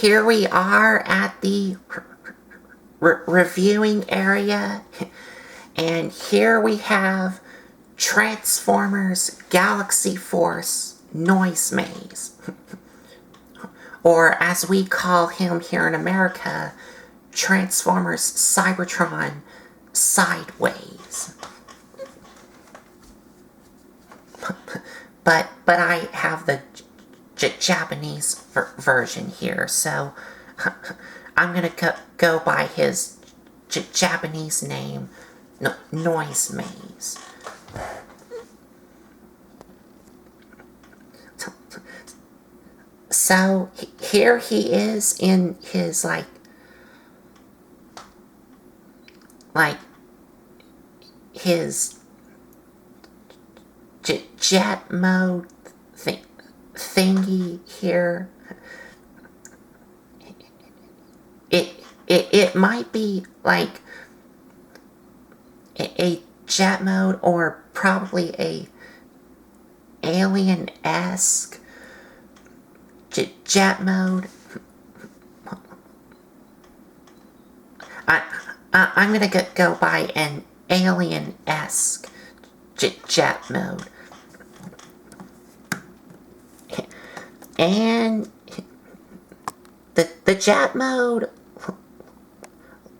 here we are at the reviewing area, and here we have Transformers Galaxy Force Noisemaze, or as we call him here in America, Transformers Cybertron Sideways. But I have the Japanese version here, so I'm gonna go by his Japanese name, Noisemaze. So here he is in his like his jet mode thingy here. It might be like a jet mode, or probably a alien-esque jet mode. I'm gonna go by an alien-esque jet mode. And the jet mode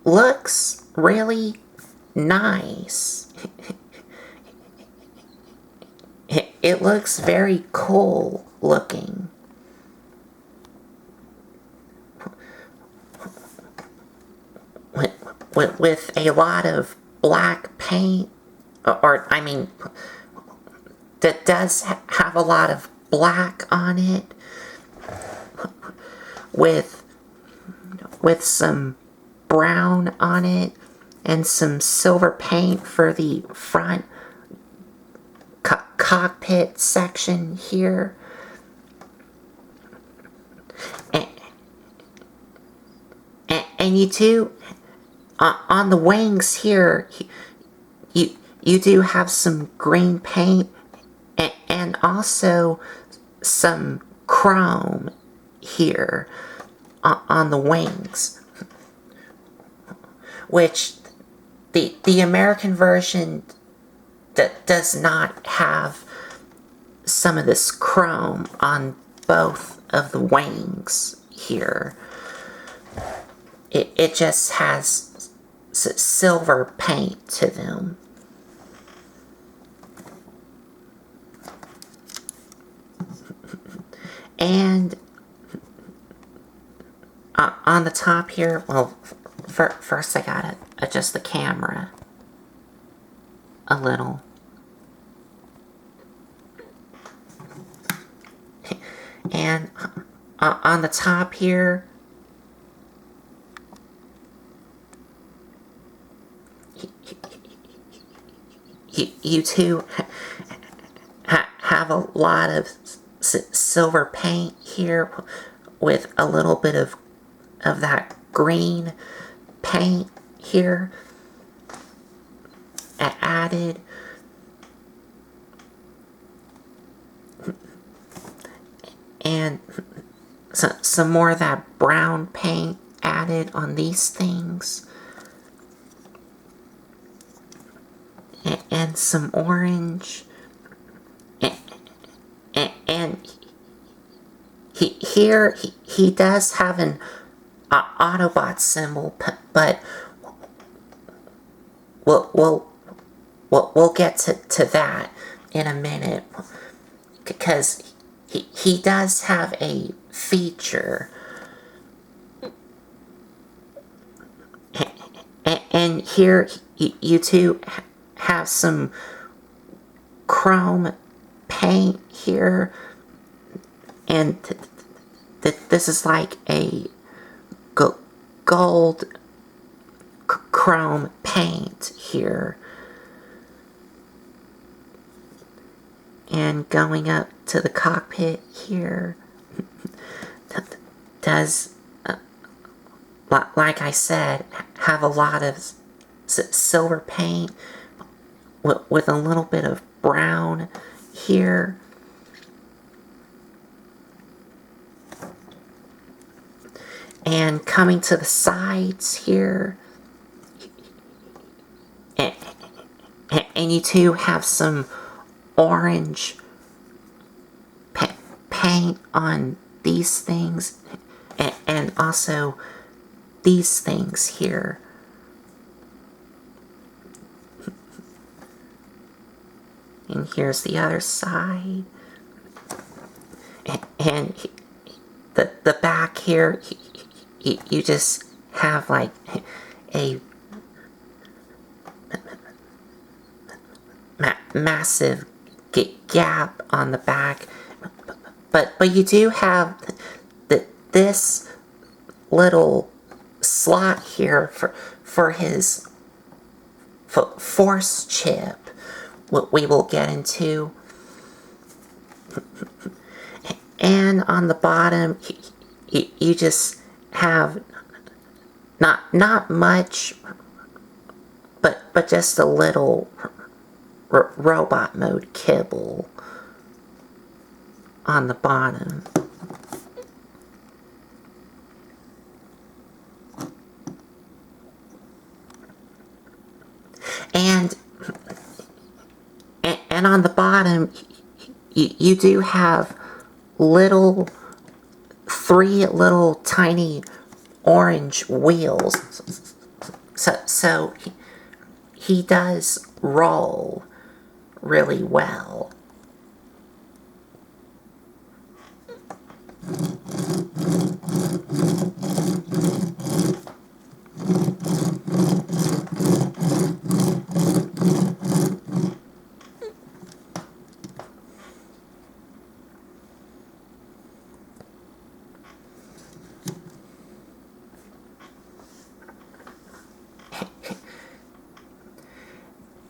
looks really nice. It looks very cool looking. With a lot of black paint, or I mean, that does have a lot of black on it, with some brown on it, and some silver paint for the front cockpit section here. And you do, on the wings here, you do have some green paint, and also some chrome here on the wings, which the American version that does not have some of this chrome on both of the wings here. It just has silver paint to them. And on the top here, well, first I gotta adjust the camera a little. And on the top here, you two have a lot of silver paint here, with a little bit of that green paint here added. And some more of that brown paint added on these things. And some orange. And he does have an Autobot symbol, but we'll get to that in a minute, because he does have a feature. And here you two have some chrome paint here, and this is like a gold chrome paint here. And going up to the cockpit here does, like I said, have a lot of silver paint with a little bit of brown here. And coming to the sides here, and you do have some orange paint on these things, and also these things here. And here's the other side. And the back here, you just have like a massive gap on the back. But you do have this little slot here for his force chip, what we will get into. And on the bottom, you just have not much, but just a little robot mode kibble on the bottom. And on the bottom, you do have three little tiny orange wheels. So he does roll really well.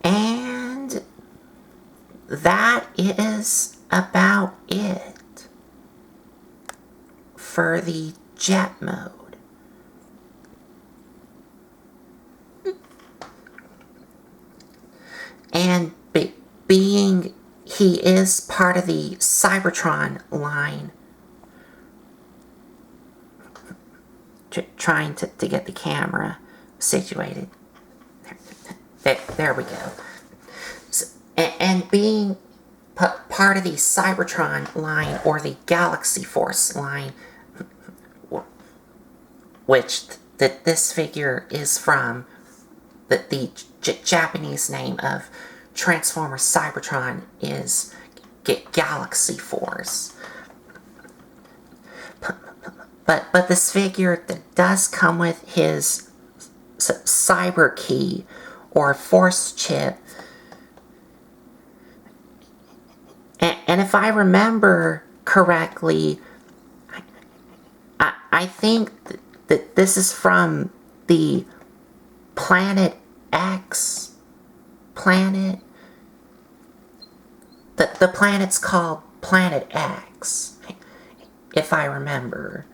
And that is about it for the jet mode. And being he is part of the Cybertron line, trying to get the camera situated. There we go. So, and being part of the Cybertron line, or the Galaxy Force line, which this figure is from, the Japanese name of Transformer Cybertron is Galaxy Force. But this figure does come with his cyber key, or force chip. And if I remember correctly, I think that this is from the Planet X planet. The planet's called Planet X, if I remember.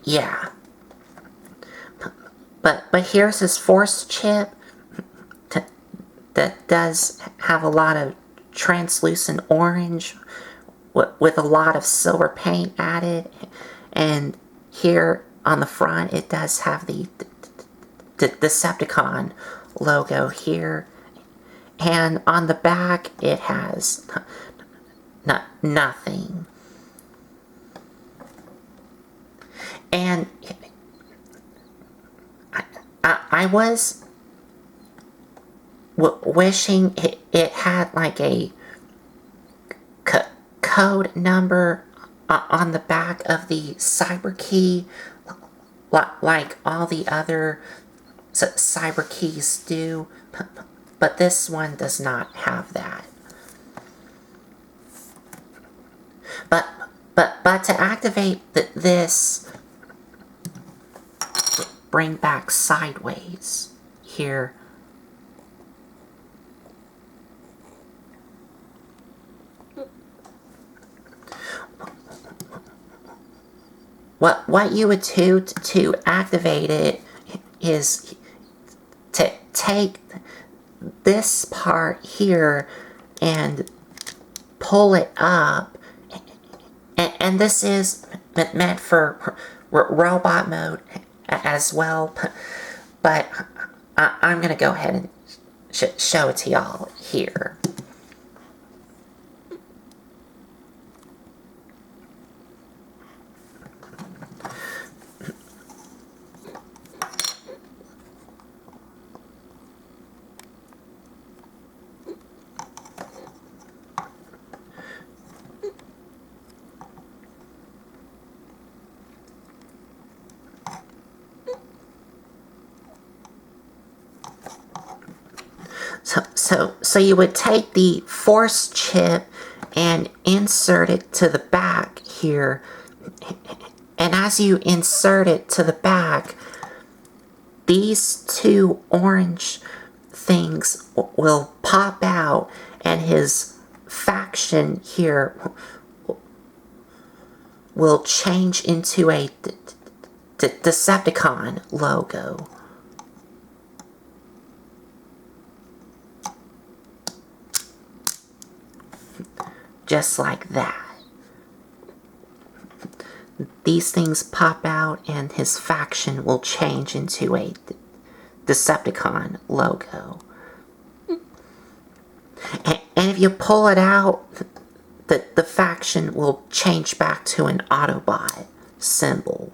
Yeah. But here's his force chip that does have a lot of translucent orange with a lot of silver paint added. And here on the front, it does have the Decepticon logo here. And on the back, it has nothing. And I was wishing it had like a code number on the back of the cyber key, like all the other cyber keys do, but this one does not have that. But to activate this, bring back sideways here. What you would do to activate it is to take this part here and pull it up, and this is meant for robot mode as well, but I'm gonna go ahead and show it to y'all here. So you would take the force chip and insert it to the back here. And as you insert it to the back, these two orange things will pop out, and his faction here will change into a Decepticon logo. Just like that. These things pop out and his faction will change into a Decepticon logo. And if you pull it out, the faction will change back to an Autobot symbol.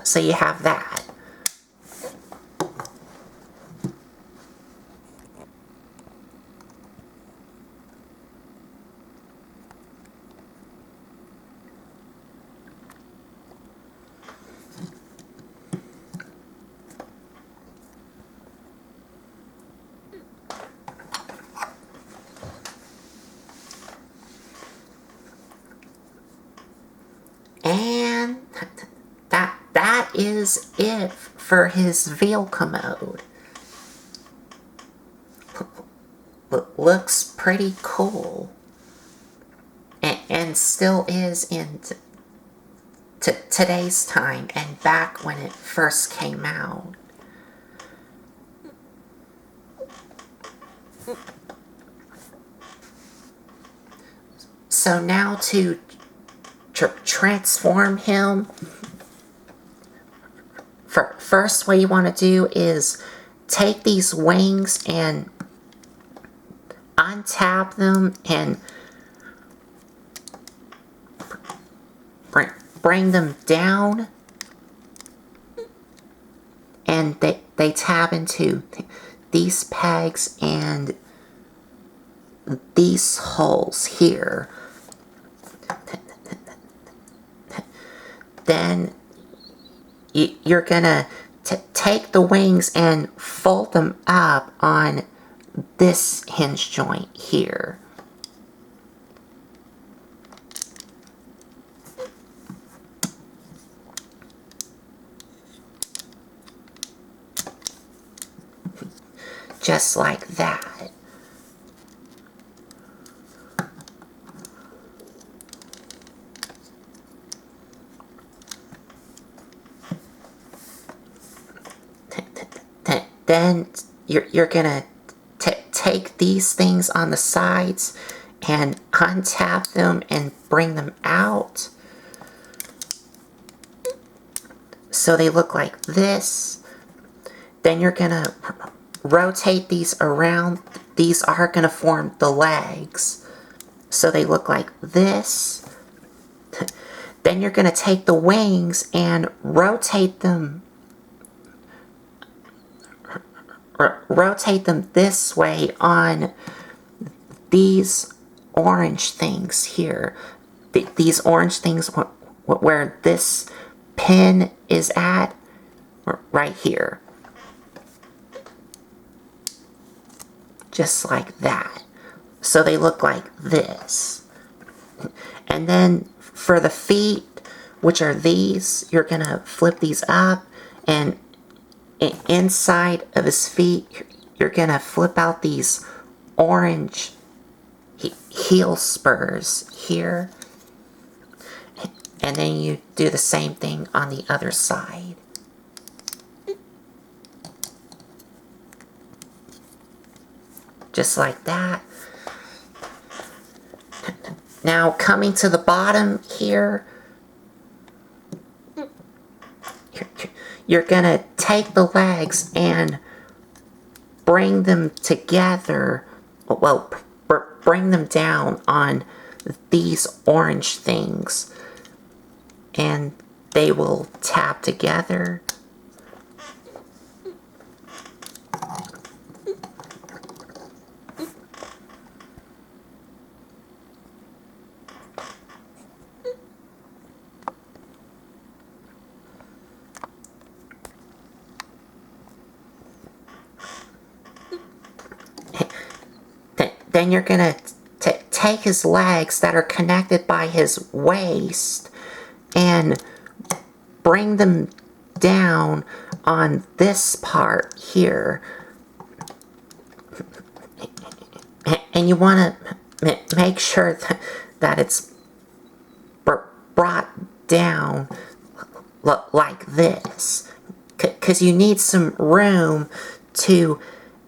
So you have that. And that is it for his vehicle mode. Looks pretty cool. And still is in today's time and back when it first came out. So now to transform him, first what you want to do is take these wings and untap them and bring them down, and they tab into these pegs and these holes here. Then you're gonna take the wings and fold them up on this hinge joint here. Just like that. Then you're gonna take these things on the sides and untap them and bring them out so they look like this. Then you're gonna rotate these around. These are gonna form the legs so they look like this. Then you're gonna take the wings and rotate them this way on these orange things here. These orange things where this pin is at, right here. Just like that. So they look like this. And then for the feet, which are these, you're gonna flip these up, and inside of his feet, you're gonna flip out these orange heel spurs here. And then you do the same thing on the other side. Just like that. Now coming to the bottom here, you're gonna take the legs and bring them together, well, bring them down on these orange things, and they will tap together. Then you're gonna take his legs that are connected by his waist and bring them down on this part here. And you want to make sure that it's brought down like this, because you need some room to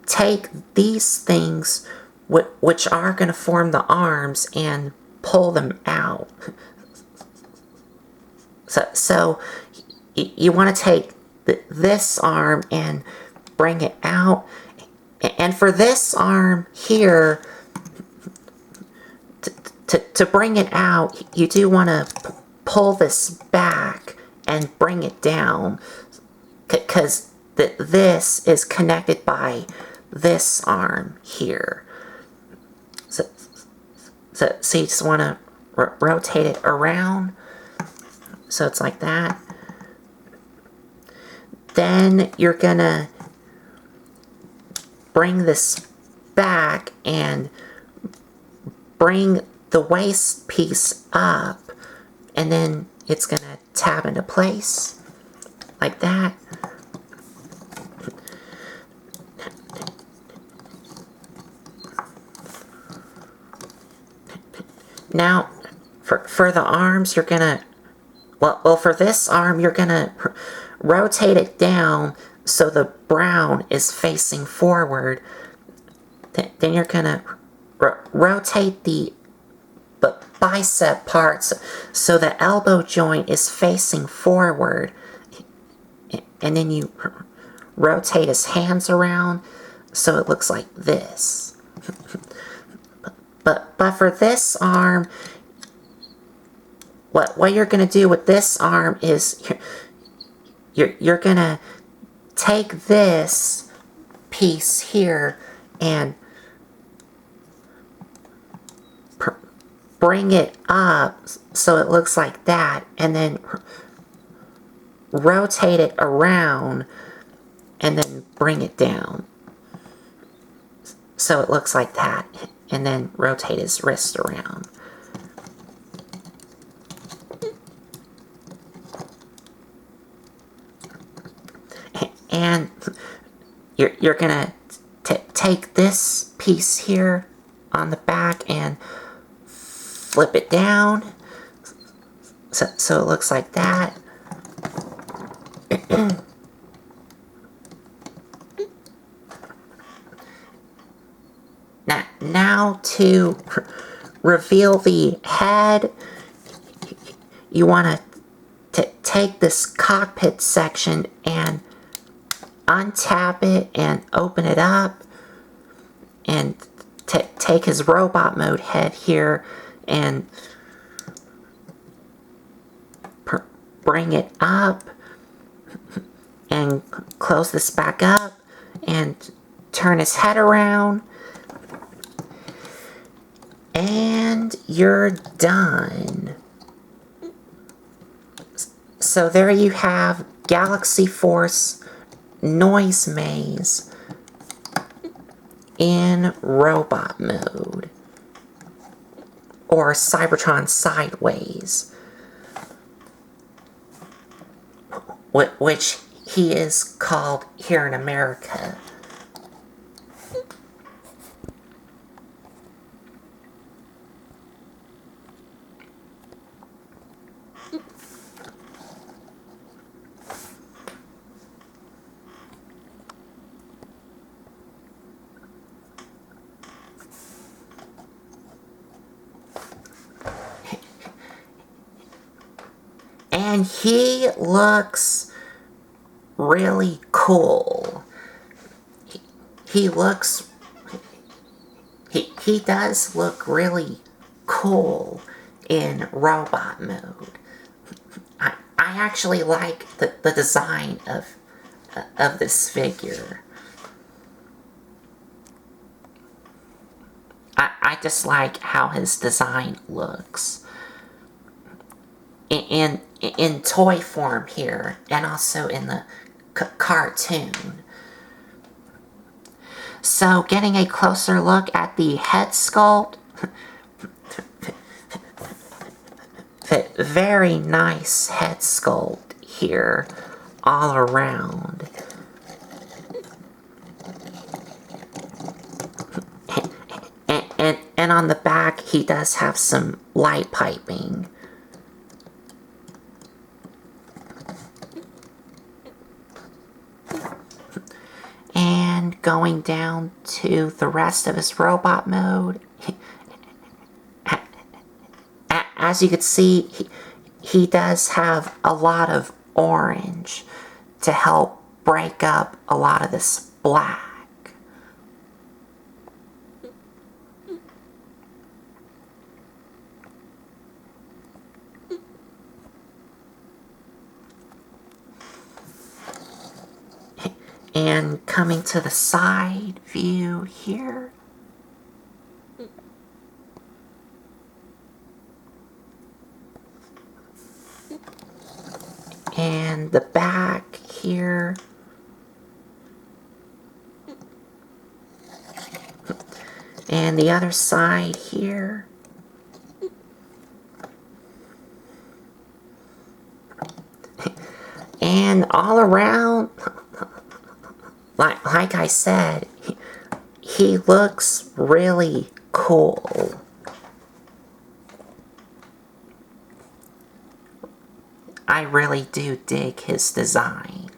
take these things which are going to form the arms and pull them out. So you want to take this arm and bring it out. And for this arm here, to bring it out, you do want to pull this back and bring it down, because this is connected by this arm here. So you just want to rotate it around, so it's like that. Then you're gonna bring this back and bring the waist piece up, and then it's gonna tab into place like that. Now, for the arms, you're gonna, well, for this arm, you're gonna rotate it down so the brown is facing forward. Then you're gonna rotate the bicep parts so the elbow joint is facing forward. And then you rotate his hands around so it looks like this. But for this arm, what you're going to do with this arm is you're going to take this piece here and bring it up so it looks like that, and then rotate it around and then bring it down so it looks like that, and then rotate his wrist around. And you're gonna take this piece here on the back and flip it down so it looks like that. Now to reveal the head, you want to take this cockpit section and untap it and open it up, and take his robot mode head here and bring it up and close this back up and turn his head around, and you're done. So there you have Galaxy Force Noisemaze in robot mode, or Cybertron Sideways, which he is called here in America. And he looks really cool. He looks... He does look really cool in robot mode. I actually like the design of this figure. I just like how his design looks. In toy form here, and also in the cartoon. So, getting a closer look at the head sculpt. Very nice head sculpt here, all around. And on the back, he does have some light piping. And going down to the rest of his robot mode, as you can see, he does have a lot of orange to help break up a lot of this black. And coming to the side view here. And the back here. And the other side here. And all around, like I said, he looks really cool. I really do dig his design.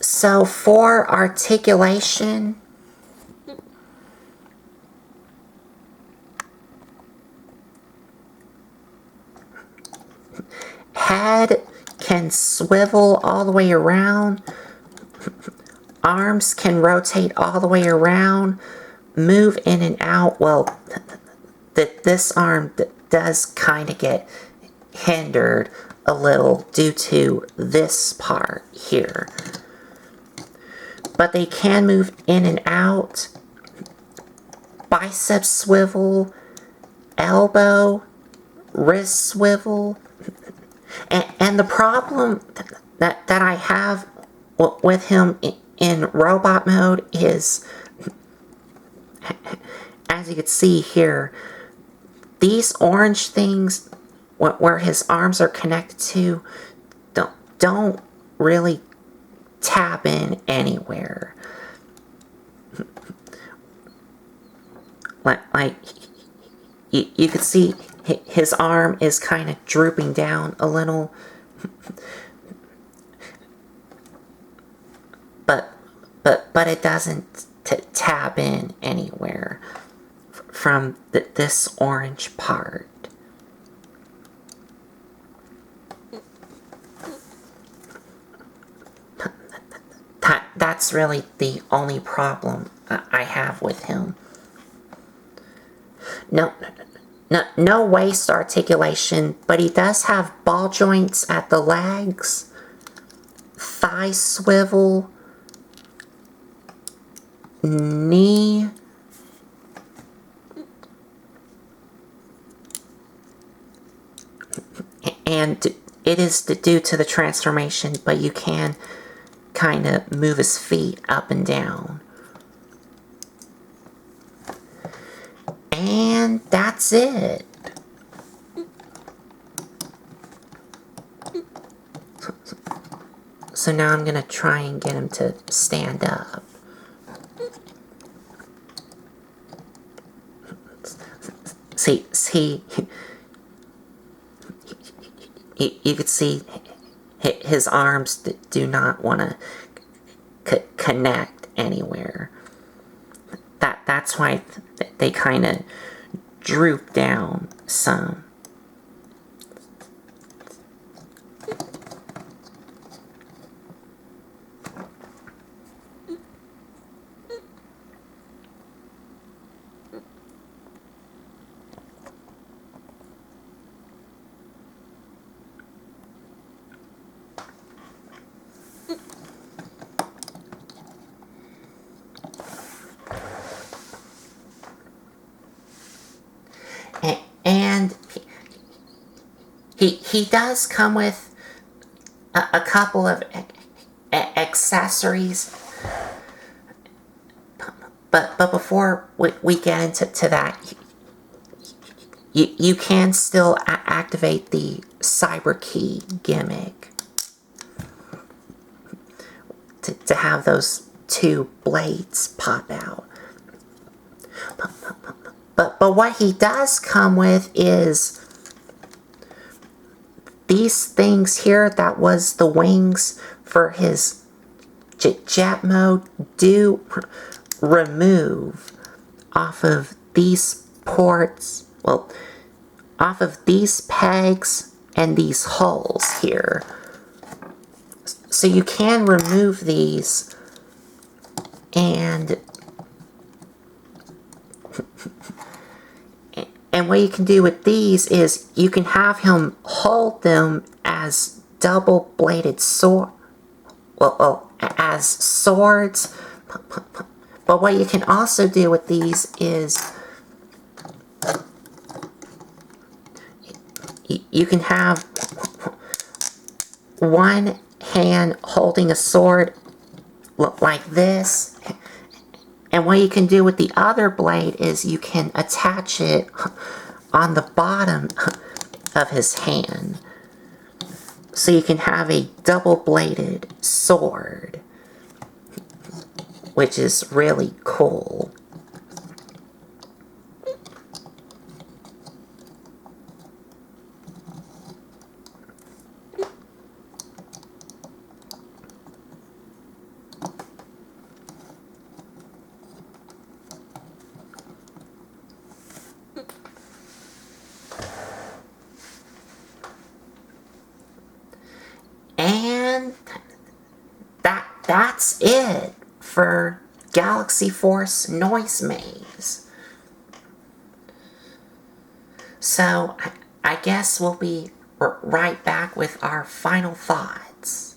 So for articulation, head can swivel all the way around. Arms can rotate all the way around, move in and out. Well, this arm does kind of get hindered a little due to this part here. But they can move in and out. Bicep swivel, elbow, wrist swivel. And the problem that I have with him in robot mode is, as you can see here, these orange things where his arms are connected to don't really tap in anywhere. Like you can see his arm is kind of drooping down a little. But it doesn't tap in anywhere from this orange part. That's really the only problem I have with him. No waist articulation, but he does have ball joints at the legs, thigh swivel, knee, and it is due to the transformation, but you can kind of move his feet up and down. And that's it. So now I'm gonna try and get him to stand up. See, you could see his arms do not want to connect anywhere. That's why they kind of droop down some. And he does come with a couple of accessories, but before we get into that, you can still activate the cyber key gimmick to have those two blades pop out. But what he does come with is these things here. That was the wings for his jet mode. Do remove off of these ports, well, off of these pegs and these holes here. So you can remove these, and what you can do with these is you can have him hold them as double-bladed sword, as swords. But what you can also do with these is you can have one hand holding a sword like this, and what you can do with the other blade is you can attach it on the bottom of his hand, so you can have a double-bladed sword, which is really cool. And that's it for Galaxy Force Noisemaze. So I guess we'll be right back with our final thoughts.